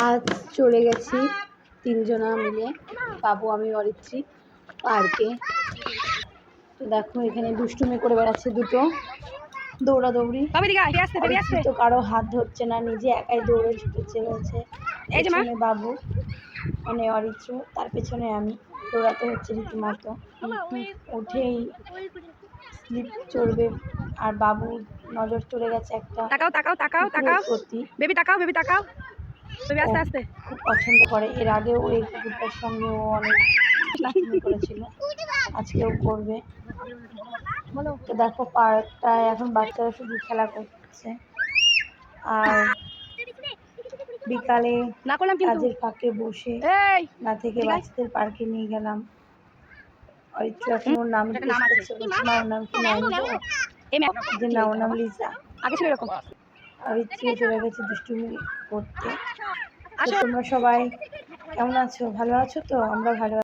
আজ চলে গেছি তিনজনা মিলে, বাবু, আমি, অরিত্রী পার্কে। তো দেখো এখানে দুষ্টুমি করে বেড়াচ্ছে দুটো, দৌড়াদৌড়ি। তো কারো হাত ধরছে না, নিজে একাই দৌড়ে ছুটে চলেছে। পেছনে বাবু মানে অরিত্র, তার পেছনে আমি, দৌড়াতে হচ্ছে রীতিমতো। উঠেই স্লিপ চড়বে, আর বাবু নজর চলে গেছে একটা প্রতি। খুব পছন্দ করে, এর আগেও এই কুকুরটার সঙ্গে ও অনেক করেছিল, আজকেও করবে। তো দেখো পার্কটায় এখন বাচ্চারা শুধু খেলা করছে। আর বিকালে কাজের ফাঁকে বসে না থেকে বাচ্চাদের পার্কে নিয়ে গেলাম। অরিত্র এখন ওর নাম জিজ্ঞেস করছে, বলছে মা ওর নাম কি? না ওর নাম লিজা। অরিত্র চলে গেছে দুষ্টুমি করতে। তোমরা সবাই কেমন আছো? ভালো আছো তো? আমরা ভালো